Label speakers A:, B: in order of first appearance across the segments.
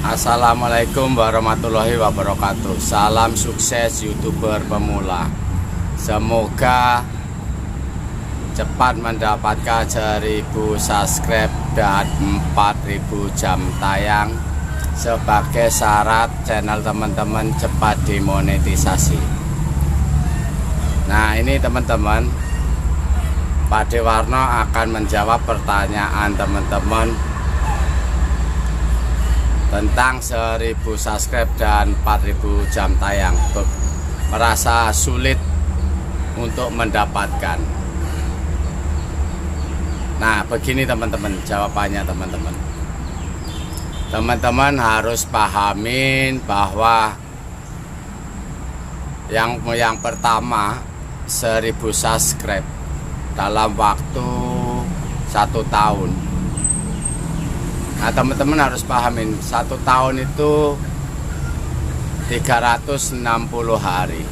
A: Assalamualaikum warahmatullahi wabarakatuh. Salam sukses YouTuber pemula. Semoga cepat mendapatkan 1000 subscribe dan 4000 jam tayang. Sebagai syarat channel teman-teman cepat dimonetisasi. Nah, ini teman-teman, Pak Dewarno akan menjawab pertanyaan teman-teman tentang 1000 subscribe dan 4000 jam tayang. Merasa sulit untuk mendapatkan. Nah, begini teman-teman jawabannya teman-teman. Teman-teman harus pahamin bahwa yang pertama 1000 subscribe dalam waktu 1 tahun. Nah, teman-teman harus pahamin 1 tahun itu 360 hari.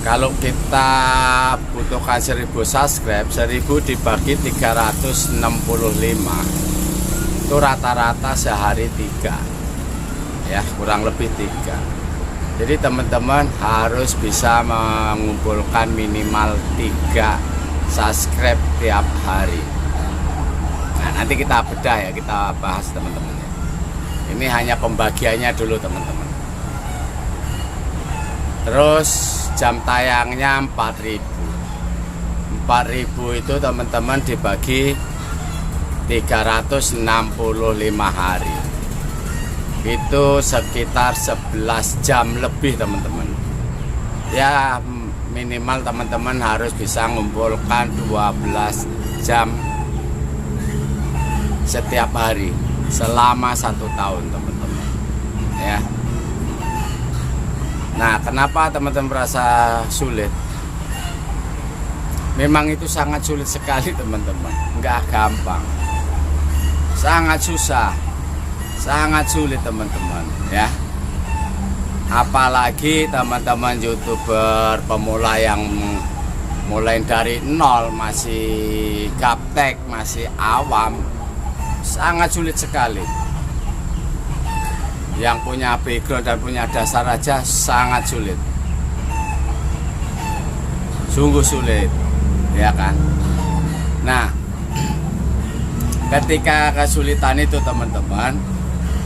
A: Kalau kita butuhkan 1000 subscribe, 1000 dibagi 365, itu rata-rata sehari 3, ya kurang lebih 3. Jadi teman-teman harus bisa mengumpulkan minimal 3 subscribe tiap hari. Nah, nanti kita bedah ya, kita bahas teman-teman. Ini hanya pembagiannya dulu teman-teman. Terus jam tayangnya 4000. 4000 itu teman-teman dibagi 365 hari. Itu sekitar 11 jam lebih teman-teman. Ya minimal teman-teman harus bisa mengumpulkan 12 jam setiap hari selama 1 tahun teman-teman, ya. Nah, kenapa teman-teman merasa sulit? Memang itu sangat sulit sekali teman-teman, nggak gampang, sangat susah, sangat sulit teman-teman, ya. Apalagi teman-teman YouTuber pemula yang mulai dari nol, masih gaptek, masih awam, sangat sulit sekali. Yang punya background dan punya dasar aja sangat sulit, sungguh sulit, ya kan. Nah, ketika kesulitan itu teman-teman,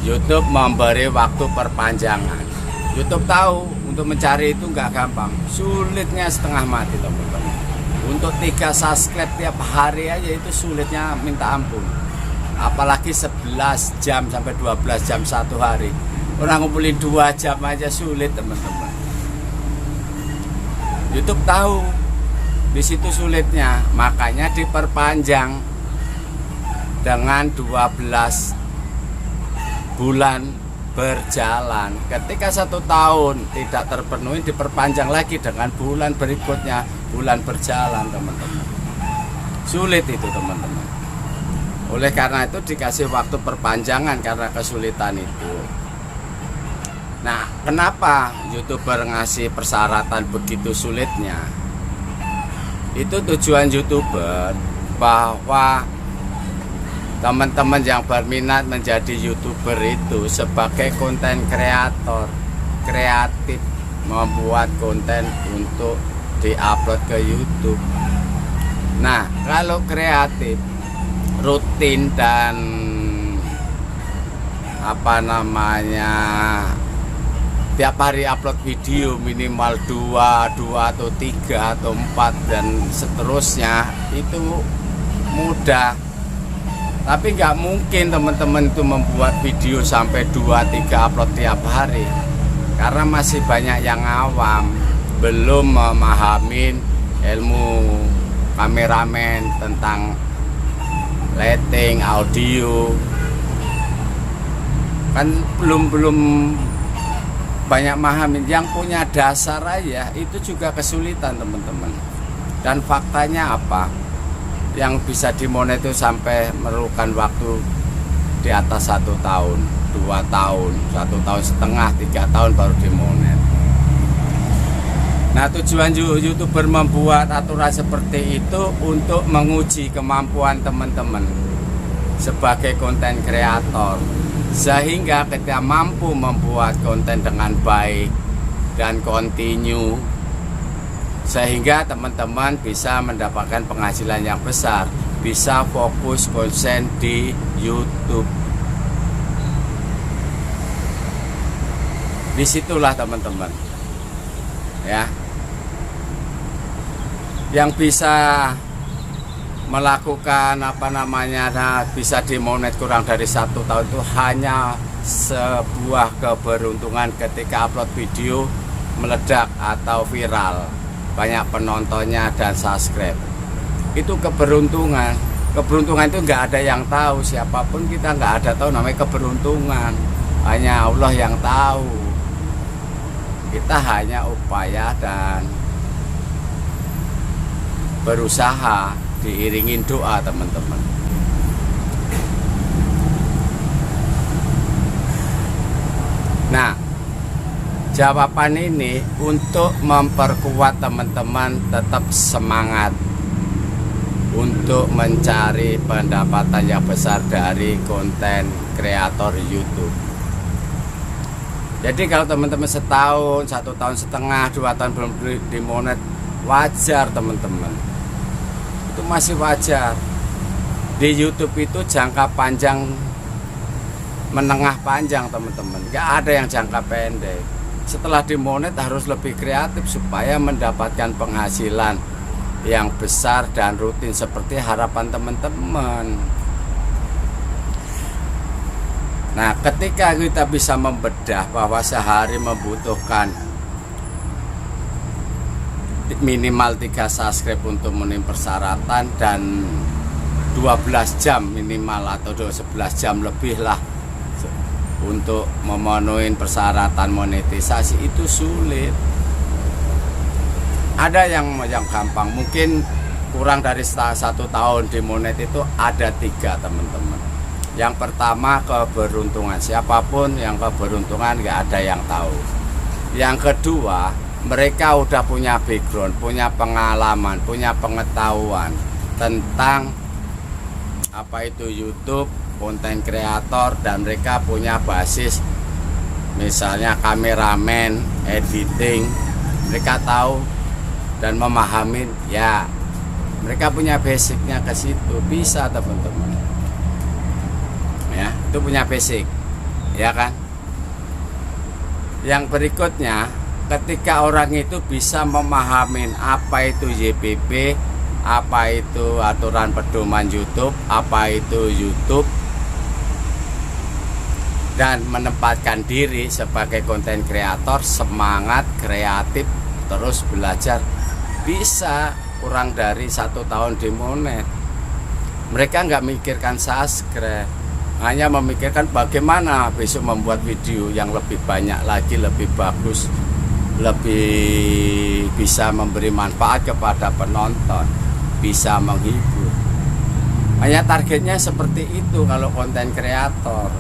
A: YouTube memberi waktu perpanjangan. YouTube tahu untuk mencari itu nggak gampang, sulitnya setengah mati teman-teman. Untuk 3 subscribe tiap hari aja itu sulitnya minta ampun. Apalagi 11 jam sampai 12 jam 1 hari. Orang ngumpulin 2 jam aja sulit teman-teman. YouTube tahu di situ sulitnya, makanya diperpanjang dengan 12 bulan berjalan. Ketika 1 tahun tidak terpenuhi, diperpanjang lagi dengan bulan berikutnya, bulan berjalan teman-teman. Sulit itu teman-teman. Oleh karena itu dikasih waktu perpanjangan karena kesulitan itu. Nah, kenapa YouTuber ngasih persyaratan begitu sulitnya? Itu tujuan YouTuber bahwa teman-teman yang berminat menjadi YouTuber itu sebagai konten kreator, kreatif, membuat konten untuk diupload ke YouTube. Nah, kalau kreatif, rutin dan tiap hari upload video minimal 2 atau 3 atau 4 dan seterusnya, itu mudah. Tapi nggak mungkin teman-teman itu membuat video sampai 2-3 upload tiap hari, karena masih banyak yang awam, belum memahamin ilmu kameramen tentang lighting, audio, kan belum banyak mahamin. Yang punya dasar aja itu juga kesulitan teman-teman. Dan faktanya apa? Yang bisa dimonet itu sampai memerlukan waktu di atas 1 tahun, 2 tahun, 1 tahun setengah, 3 tahun baru dimonet. Nah, tujuan YouTuber membuat aturan seperti itu untuk menguji kemampuan teman-teman sebagai konten kreator, Sehingga kita mampu membuat konten dengan baik dan continue, sehingga teman-teman bisa mendapatkan penghasilan yang besar, bisa fokus konsen di YouTube. Disitulah teman-teman ya, yang bisa melakukan bisa dimonet kurang dari 1 tahun itu hanya sebuah keberuntungan ketika upload video meledak atau viral, banyak penontonnya dan subscribe. Itu keberuntungan. Keberuntungan itu nggak ada yang tahu, siapapun kita nggak ada tahu namanya keberuntungan, hanya Allah yang tahu. Kita hanya upaya dan berusaha diiringin doa teman-teman. Nah, jawaban ini untuk memperkuat teman-teman tetap semangat untuk mencari pendapatan yang besar dari konten kreator YouTube. Jadi kalau teman-teman setahun, 1,5 tahun, 2 tahun belum dimonet, wajar teman-teman. Itu masih wajar. Di YouTube itu jangka panjang, menengah panjang teman-teman, gak ada yang jangka pendek. Setelah dimonet harus lebih kreatif supaya mendapatkan penghasilan yang besar dan rutin seperti harapan teman-teman. Nah, ketika kita bisa membedah bahwa sehari membutuhkan minimal 3 subscribe untuk memenuhi persyaratan dan 12 jam minimal atau 11 jam lebih lah untuk memenuhi persyaratan monetisasi, itu sulit. Ada yang gampang, mungkin kurang dari 1 tahun dimonet itu ada 3 teman-teman. Yang pertama keberuntungan, siapapun yang keberuntungan gak ada yang tahu. Yang kedua, mereka udah punya background, punya pengalaman, punya pengetahuan tentang apa itu YouTube, konten kreator, dan mereka punya basis misalnya kameramen, editing, mereka tahu dan memahami, ya mereka punya basicnya ke situ, bisa teman-teman ya, itu punya basic ya kan. Yang berikutnya, ketika orang itu bisa memahami apa itu YPP, apa itu aturan pedoman YouTube, apa itu YouTube, dan menempatkan diri sebagai konten kreator, semangat, kreatif, terus belajar, bisa kurang dari 1 tahun dimonet. Mereka nggak mikirkan subscribe, hanya memikirkan bagaimana besok membuat video yang lebih banyak lagi, lebih bagus, lebih bisa memberi manfaat kepada penonton, bisa menghibur. Hanya targetnya seperti itu kalau konten kreator.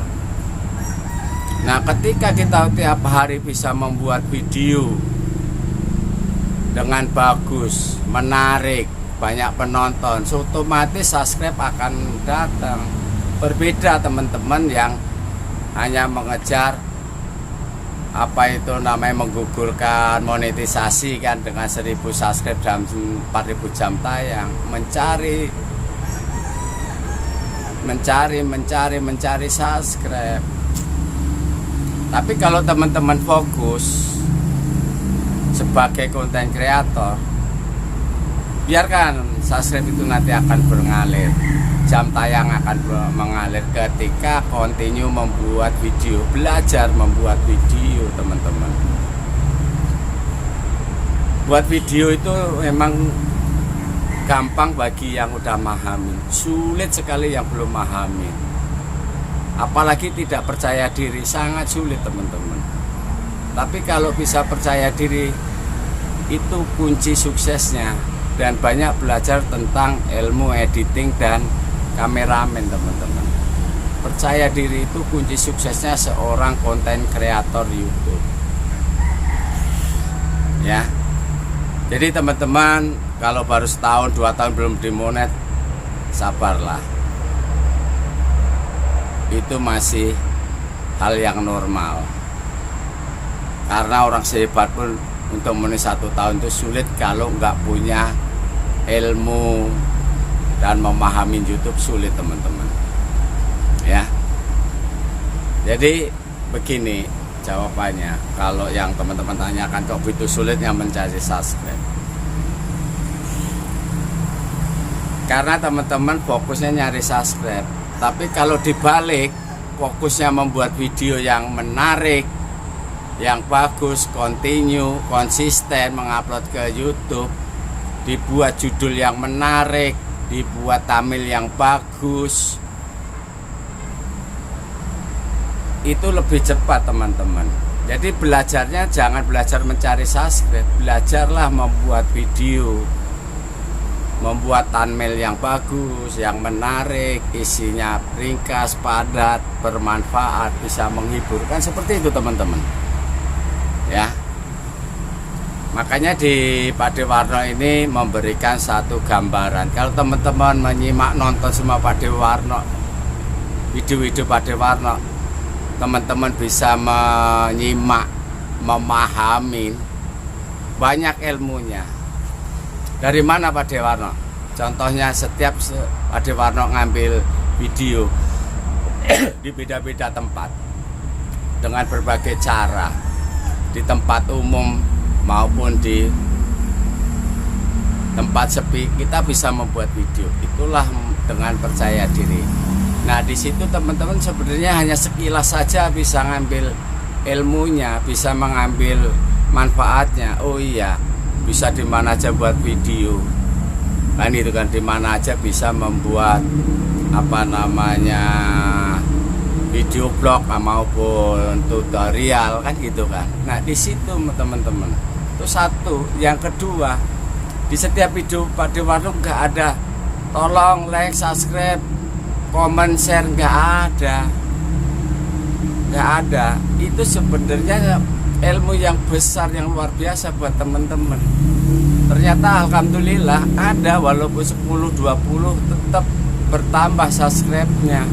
A: Nah, ketika kita tiap hari bisa membuat video dengan bagus, menarik, banyak penonton, otomatis subscribe akan datang. Berbeda teman-teman yang hanya mengejar apa itu namanya menggugurkan monetisasi kan, dengan 1000 subscribe dan 4000 jam tayang, mencari subscribe. Tapi kalau teman-teman fokus sebagai konten kreator, biarkan subscribe itu nanti akan mengalir, jam tayang akan mengalir ketika continue membuat video, belajar membuat video teman-teman. Buat video itu memang gampang bagi yang udah memahami, sulit sekali yang belum memahami. Apalagi tidak percaya diri, sangat sulit teman-teman. Tapi kalau bisa percaya diri, itu kunci suksesnya. Dan banyak belajar tentang ilmu editing dan kameramen teman-teman. Percaya diri itu kunci suksesnya seorang konten kreator YouTube ya. Jadi teman-teman, kalau baru 1 tahun 2 tahun belum dimonet, sabarlah, itu masih hal yang normal. Karena orang sehebat pun untuk memenuhi 1 tahun itu sulit kalau nggak punya ilmu dan memahami YouTube, sulit teman-teman. Ya. Jadi begini jawabannya, kalau yang teman-teman tanyakan kok begitu sulitnya mencari subscribe. Karena teman-teman fokusnya nyari subscribe, tapi kalau dibalik fokusnya membuat video yang menarik, yang bagus, continue, konsisten mengupload ke YouTube, dibuat judul yang menarik, dibuat thumbnail yang bagus, itu lebih cepat teman-teman. Jadi belajarnya jangan belajar mencari subscribe, belajarlah membuat video, membuat thumbnail yang bagus, yang menarik, isinya ringkas, padat, bermanfaat, bisa menghibur, kan seperti itu teman-teman. Ya, makanya di Pak Dewarno ini memberikan satu gambaran. Kalau teman-teman menyimak nonton semua Pak Dewarno, video-video Pak Dewarno, teman-teman bisa menyimak, memahami banyak ilmunya. Dari mana Pak Dewarno? Contohnya setiap Pak Dewarno ngambil video di beda-beda tempat dengan berbagai cara, di tempat umum maupun di tempat sepi, kita bisa membuat video. Itulah dengan percaya diri. Nah, di situ teman-teman sebenarnya hanya sekilas saja bisa ngambil ilmunya, bisa mengambil manfaatnya. Oh iya, bisa di mana aja buat video. Kan itu kan, di mana aja bisa membuat video blog maupun tutorial, kan gitu kan. Nah, di situ teman-teman. Itu satu. Yang kedua, di setiap video Pak Dewarno nggak ada tolong like, subscribe, komen, share, nggak ada. Itu sebenarnya ilmu yang besar, yang luar biasa buat teman-teman. Ternyata alhamdulillah ada, walaupun 10-20 tetap bertambah subscribe-nya.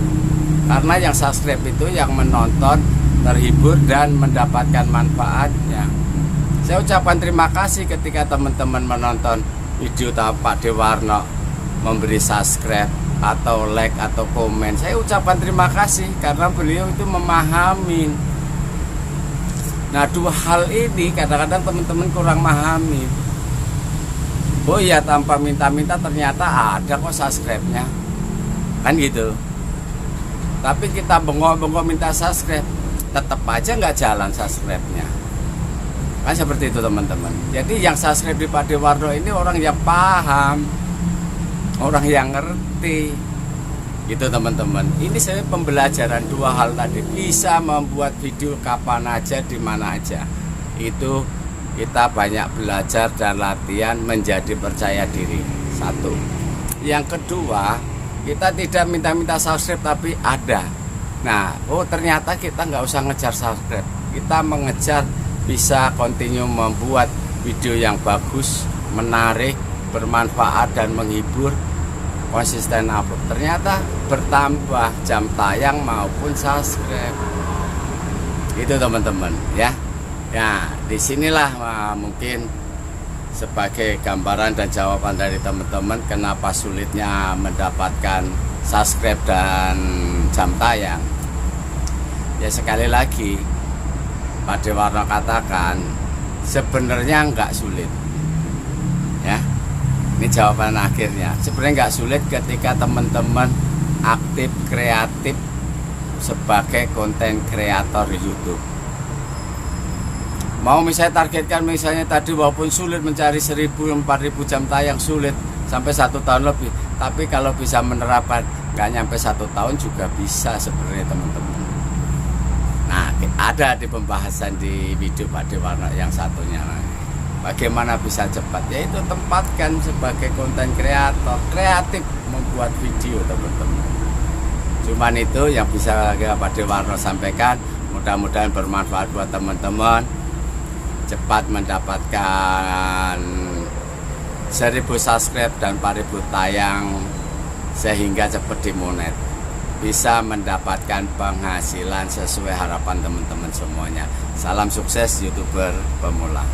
A: Karena yang subscribe itu yang menonton terhibur dan mendapatkan manfaatnya. Saya ucapkan terima kasih ketika teman-teman menonton video Pak Dewarno, memberi subscribe atau like atau komen. Saya ucapkan terima kasih karena beliau itu memahami. Nah, dua hal ini kadang-kadang teman-teman kurang memahami. Oh iya, tanpa minta-minta ternyata ada kok subscribe-nya, kan gitu. Tapi kita bengong-bengong minta subscribe, tetap aja nggak jalan subscribe-nya. Kan seperti itu teman-teman. Jadi yang subscribe di Pak Dewarno ini orang yang paham, orang yang ngerti, gitu teman-teman. Ini saya pembelajaran dua hal tadi. Bisa membuat video kapan aja, di mana aja. Itu kita banyak belajar dan latihan menjadi percaya diri. Satu. Yang kedua, kita tidak minta-minta subscribe tapi ada. Nah, oh ternyata kita nggak usah ngejar subscribe. Kita mengejar bisa continue membuat video yang bagus, menarik, bermanfaat dan menghibur, konsisten upload. Ternyata bertambah jam tayang maupun subscribe. Itu teman-teman ya. Ya, disinilah mungkin sebagai gambaran dan jawaban dari teman-teman kenapa sulitnya mendapatkan subscribe dan jam tayang. Ya, sekali lagi Pak Dewarno katakan sebenarnya nggak sulit. Ya, ini jawaban akhirnya. Sebenarnya nggak sulit ketika teman-teman aktif kreatif sebagai konten kreator YouTube. Mau misalnya targetkan misalnya tadi walaupun sulit mencari 1000-4000 jam tayang, sulit sampai 1 tahun lebih. Tapi kalau bisa menerapkan nggak nyampe 1 tahun juga bisa sebenarnya teman-teman. Nah, ada di pembahasan di video Pak Dewarno yang satunya lagi. Bagaimana bisa cepat? Yaitu tempatkan sebagai konten kreator, kreatif membuat video teman-teman. Cuman itu yang bisa Pak Dewarno sampaikan. Mudah-mudahan bermanfaat buat teman-teman. Cepat mendapatkan 1000 subscribe dan 4000 tayang sehingga cepat dimonet. bisa mendapatkan penghasilan sesuai harapan teman-teman semuanya. Salam sukses YouTuber pemula.